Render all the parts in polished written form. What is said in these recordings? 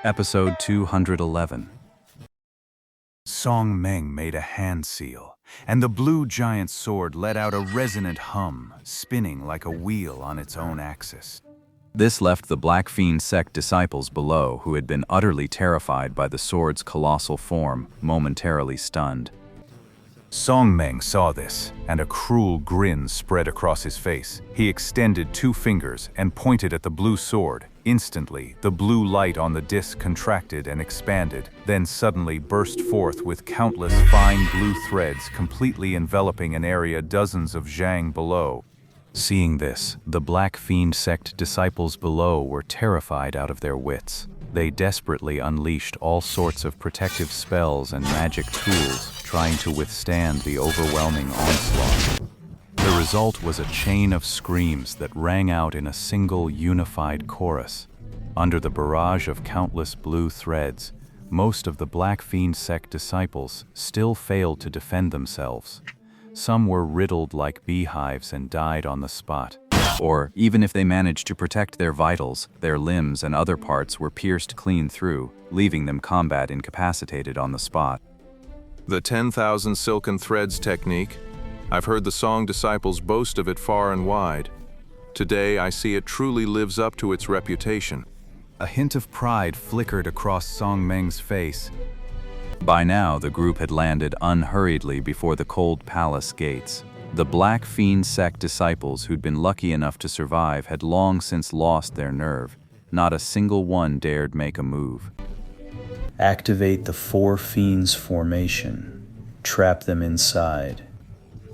Episode 211. Song Meng made a hand seal, and the blue giant sword let out a resonant hum, spinning like a wheel on its own axis. This left the Black Fiend sect disciples below, who had been utterly terrified by the sword's colossal form, momentarily stunned. Song Meng saw this, and a cruel grin spread across his face. He extended 2 fingers and pointed at the blue sword. Instantly, the blue light on the disc contracted and expanded, then suddenly burst forth with countless fine blue threads completely enveloping an area dozens of zhang below. Seeing this, the Black Fiend sect disciples below were terrified out of their wits. They desperately unleashed all sorts of protective spells and magic tools, trying to withstand the overwhelming onslaught. The result was a chain of screams that rang out in a single unified chorus. Under the barrage of countless blue threads, most of the Black Fiend sect disciples still failed to defend themselves. Some were riddled like beehives and died on the spot. Or, even if they managed to protect their vitals, their limbs and other parts were pierced clean through, leaving them combat incapacitated on the spot. The 10,000 silken threads technique. I've heard the Song disciples boast of it far and wide. Today, I see it truly lives up to its reputation. A hint of pride flickered across Song Meng's face. By now, the group had landed unhurriedly before the cold palace gates. The Black Fiend sect disciples who'd been lucky enough to survive had long since lost their nerve. Not a single one dared make a move. Activate the 4 Fiends formation. Trap them inside.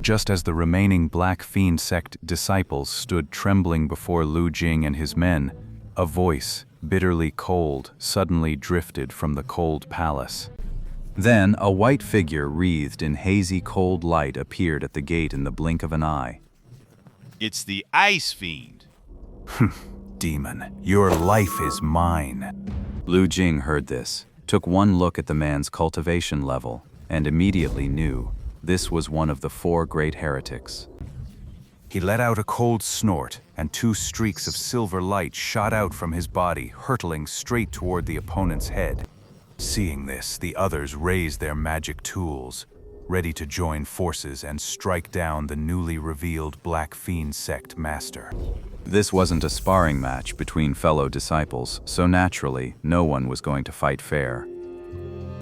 Just as the remaining Black Fiend sect disciples stood trembling before Lu Jing and his men, a voice, bitterly cold, suddenly drifted from the cold palace. Then a white figure wreathed in hazy cold light appeared at the gate in the blink of an eye. It's the Ice Fiend. Demon, your life is mine. Lu Jing heard this, took one look at the man's cultivation level, and immediately knew this was one of the 4 great heretics. He let out a cold snort, and 2 streaks of silver light shot out from his body, hurtling straight toward the opponent's head. Seeing this, the others raised their magic tools, ready to join forces and strike down the newly revealed Black Fiend sect master. This wasn't a sparring match between fellow disciples, so naturally, no one was going to fight fair.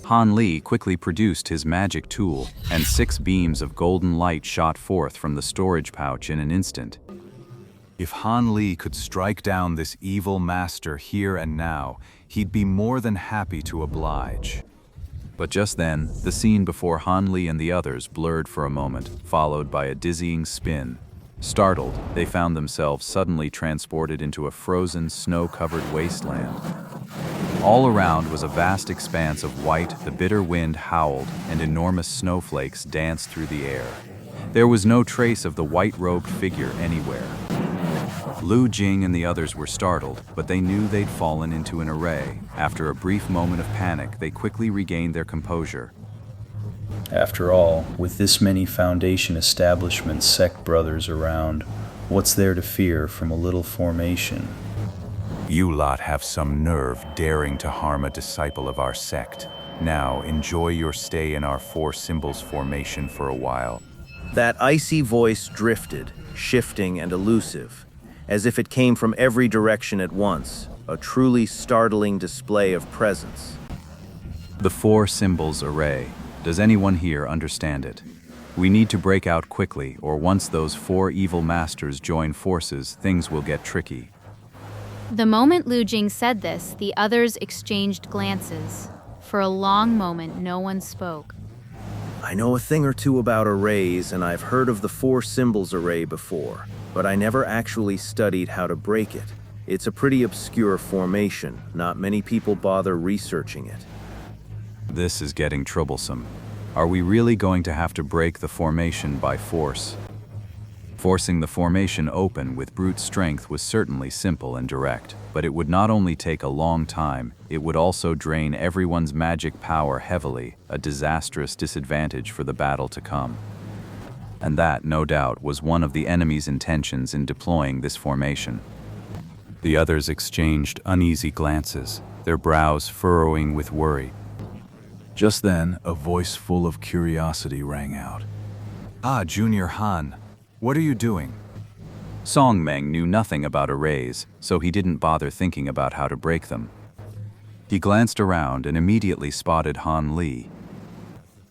Han Li quickly produced his magic tool, and 6 beams of golden light shot forth from the storage pouch in an instant. If Han Li could strike down this evil master here and now, he'd be more than happy to oblige. But just then, the scene before Han Li and the others blurred for a moment, followed by a dizzying spin. Startled, they found themselves suddenly transported into a frozen, snow-covered wasteland. All around was a vast expanse of white, the bitter wind howled, and enormous snowflakes danced through the air. There was no trace of the white-robed figure anywhere. Lu Jing and the others were startled, but they knew they'd fallen into an array. After a brief moment of panic, they quickly regained their composure. After all, with this many Foundation establishment sect brothers around, what's there to fear from a little formation? You lot have some nerve daring to harm a disciple of our sect. Now, enjoy your stay in our 4 symbols formation for a while. That icy voice drifted, shifting and elusive, as if it came from every direction at once, a truly startling display of presence. The 4 symbols array. Does anyone here understand it? We need to break out quickly, or once those 4 evil masters join forces, things will get tricky. The moment Lu Jing said this, the others exchanged glances. For a long moment, no one spoke. I know a thing or two about arrays, and I've heard of the 4 symbols array before, but I never actually studied how to break it. It's a pretty obscure formation. Not many people bother researching it. This is getting troublesome. Are we really going to have to break the formation by force? Forcing the formation open with brute strength was certainly simple and direct, but it would not only take a long time, it would also drain everyone's magic power heavily, a disastrous disadvantage for the battle to come. And that, no doubt, was one of the enemy's intentions in deploying this formation. The others exchanged uneasy glances, their brows furrowing with worry. Just then, a voice full of curiosity rang out. "Ah, Junior Han, what are you doing?" Song Meng knew nothing about arrays, so he didn't bother thinking about how to break them. He glanced around and immediately spotted Han Li.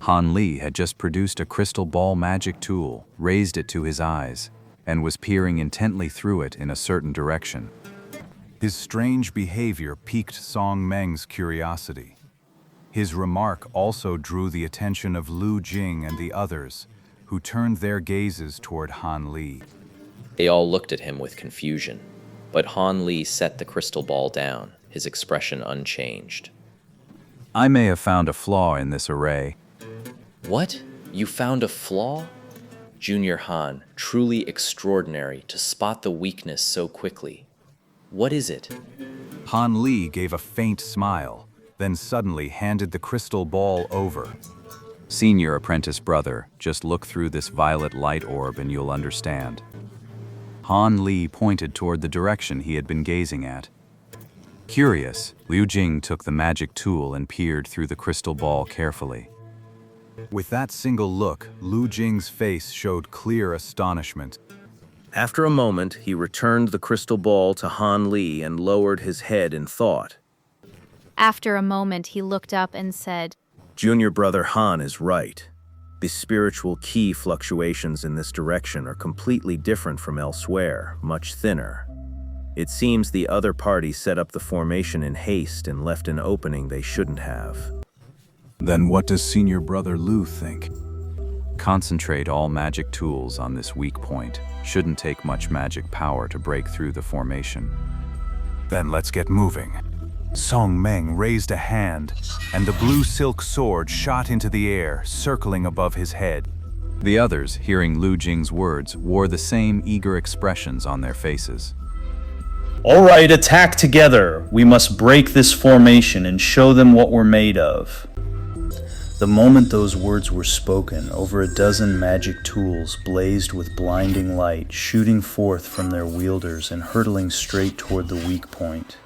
Han Li had just produced a crystal ball magic tool, raised it to his eyes, and was peering intently through it in a certain direction. His strange behavior piqued Song Meng's curiosity. His remark also drew the attention of Lu Jing and the others, who turned their gazes toward Han Li. They all looked at him with confusion, but Han Li set the crystal ball down, his expression unchanged. I may have found a flaw in this array. What? You found a flaw? Junior Han, truly extraordinary to spot the weakness so quickly. What is it? Han Li gave a faint smile, then suddenly handed the crystal ball over. Senior apprentice brother, just look through this violet light orb and you'll understand. Han Li pointed toward the direction he had been gazing at. Curious, Liu Jing took the magic tool and peered through the crystal ball carefully. With that single look, Lu Jing's face showed clear astonishment. After a moment, he returned the crystal ball to Han Li and lowered his head in thought. After a moment, he looked up and said, Junior brother Han is right. The spiritual ki fluctuations in this direction are completely different from elsewhere, much thinner. It seems the other party set up the formation in haste and left an opening they shouldn't have. Then what does senior brother Lu think? Concentrate all magic tools on this weak point. Shouldn't take much magic power to break through the formation. Then let's get moving. Song Meng raised a hand, and the blue silk sword shot into the air, circling above his head. The others, hearing Lu Jing's words, wore the same eager expressions on their faces. All right, attack together. We must break this formation and show them what we're made of. The moment those words were spoken, over a dozen magic tools blazed with blinding light, shooting forth from their wielders and hurtling straight toward the weak point.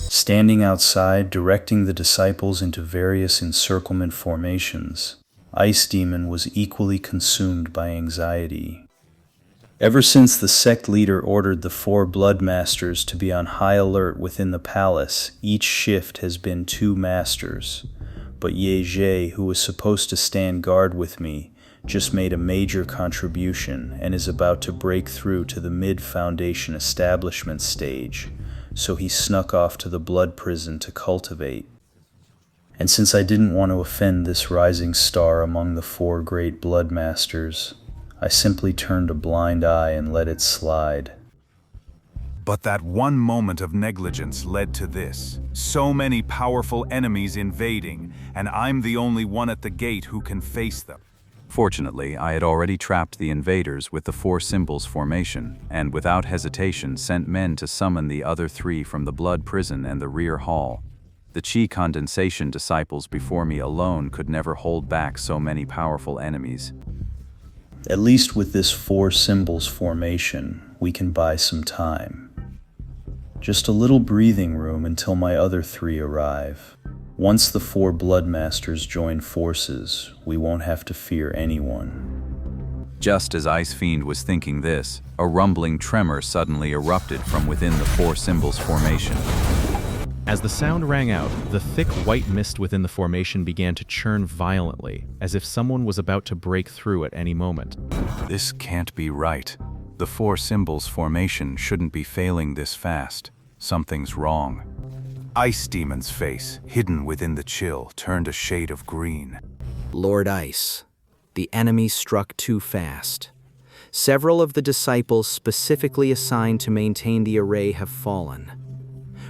Standing outside, directing the disciples into various encirclement formations, Ice Demon was equally consumed by anxiety. Ever since the sect leader ordered the 4 blood masters to be on high alert within the palace, each shift has been 2 masters. But Ye Zhe, who was supposed to stand guard with me, just made a major contribution and is about to break through to the mid-foundation establishment stage, so he snuck off to the blood prison to cultivate. And since I didn't want to offend this rising star among the 4 great blood masters, I simply turned a blind eye and let it slide. But that one moment of negligence led to this. So many powerful enemies invading, and I'm the only one at the gate who can face them. Fortunately, I had already trapped the invaders with the 4 symbols formation, and without hesitation sent men to summon the other 3 from the blood prison and the rear hall. The chi condensation disciples before me alone could never hold back so many powerful enemies. At least with this 4 symbols formation, we can buy some time. Just a little breathing room until my other 3 arrive. Once the 4 blood masters join forces, we won't have to fear anyone. Just as Ice Fiend was thinking this, a rumbling tremor suddenly erupted from within the 4 symbols formation. As the sound rang out, the thick white mist within the formation began to churn violently, as if someone was about to break through at any moment. This can't be right. The 4 symbols formation shouldn't be failing this fast. Something's wrong. Ice Demon's face, hidden within the chill, turned a shade of green. Lord Ice, the enemy struck too fast. Several of the disciples specifically assigned to maintain the array have fallen.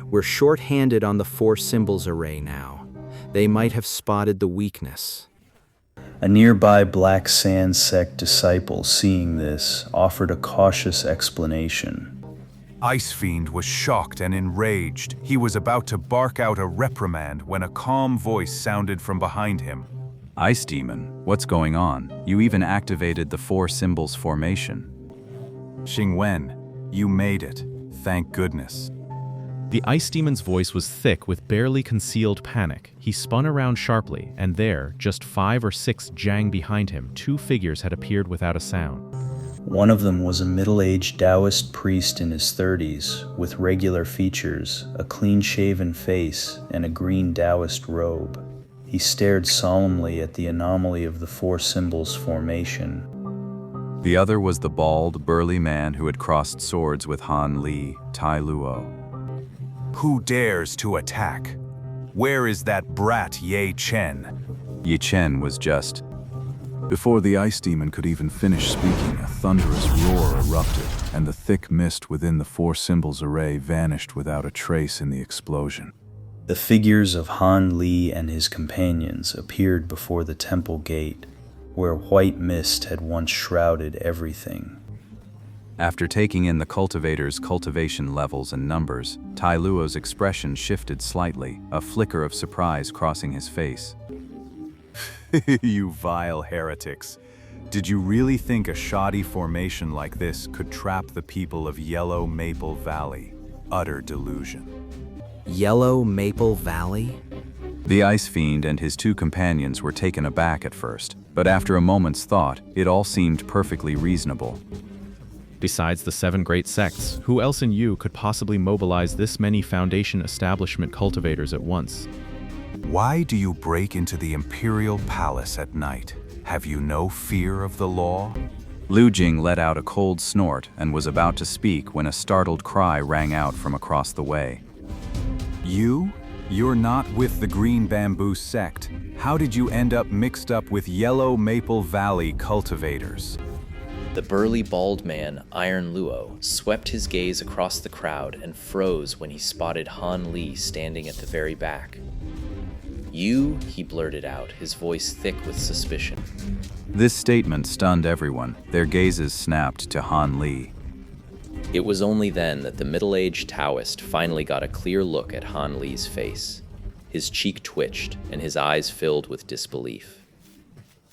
We're short-handed on the 4 symbols array now. They might have spotted the weakness. A nearby Black Sand sect disciple, seeing this, offered a cautious explanation. Ice Fiend was shocked and enraged. He was about to bark out a reprimand when a calm voice sounded from behind him. Ice Demon, what's going on? You even activated the 4 symbols formation. Xingwen, you made it. Thank goodness. The ice demon's voice was thick with barely concealed panic. He spun around sharply, and there, just 5 or 6 jang behind him, 2 figures had appeared without a sound. One of them was a middle-aged Taoist priest in his 30s, with regular features, a clean-shaven face, and a green Taoist robe. He stared solemnly at the anomaly of the 4 symbols formation. The other was the bald, burly man who had crossed swords with Han Li, Tai Luo. Who dares to attack? Where is that brat Ye Chen? Ye Chen was just... Before the ice demon could even finish speaking, a thunderous roar erupted, and the thick mist within the 4 symbols array vanished without a trace in the explosion. The figures of Han Li and his companions appeared before the temple gate, where white mist had once shrouded everything. After taking in the cultivator's cultivation levels and numbers, Tai Luo's expression shifted slightly, a flicker of surprise crossing his face. You vile heretics. Did you really think a shoddy formation like this could trap the people of Yellow Maple Valley? Utter delusion. Yellow Maple Valley? The Ice Fiend and his 2 companions were taken aback at first, but after a moment's thought, it all seemed perfectly reasonable. Besides the 7 great sects, who else in Yu could possibly mobilize this many Foundation establishment cultivators at once? Why do you break into the Imperial Palace at night? Have you no fear of the law? Lu Jing let out a cold snort and was about to speak when a startled cry rang out from across the way. You're not with the Green Bamboo sect. How did you end up mixed up with Yellow Maple Valley cultivators? The burly bald man, Iron Luo, swept his gaze across the crowd and froze when he spotted Han Li standing at the very back. You, he blurted out, his voice thick with suspicion. This statement stunned everyone. Their gazes snapped to Han Li. It was only then that the middle-aged Taoist finally got a clear look at Han Li's face. His cheek twitched, and his eyes filled with disbelief.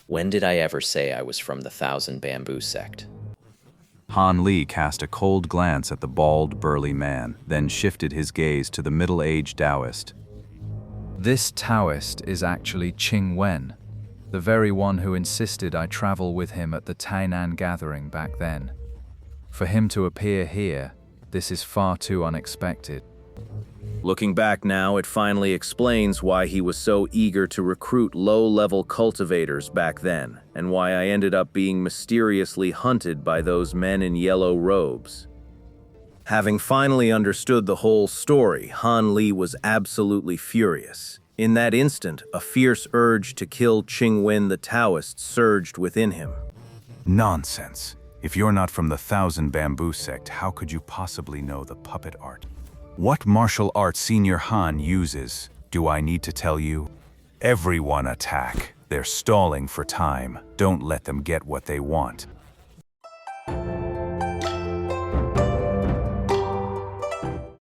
When did I ever say I was from the Thousand Bamboo sect? Han Li cast a cold glance at the bald, burly man, then shifted his gaze to the middle-aged Taoist. This Taoist is actually Qing Wen, the very one who insisted I travel with him at the Tainan gathering back then. For him to appear here, this is far too unexpected. Looking back now, it finally explains why he was so eager to recruit low-level cultivators back then, and why I ended up being mysteriously hunted by those men in yellow robes. Having finally understood the whole story, Han Li was absolutely furious. In that instant, a fierce urge to kill Qing Wen the Taoist surged within him. Nonsense. If you're not from the Thousand Bamboo sect, how could you possibly know the puppet art? What martial art Senior Han uses, do I need to tell you? Everyone attack. They're stalling for time. Don't let them get what they want.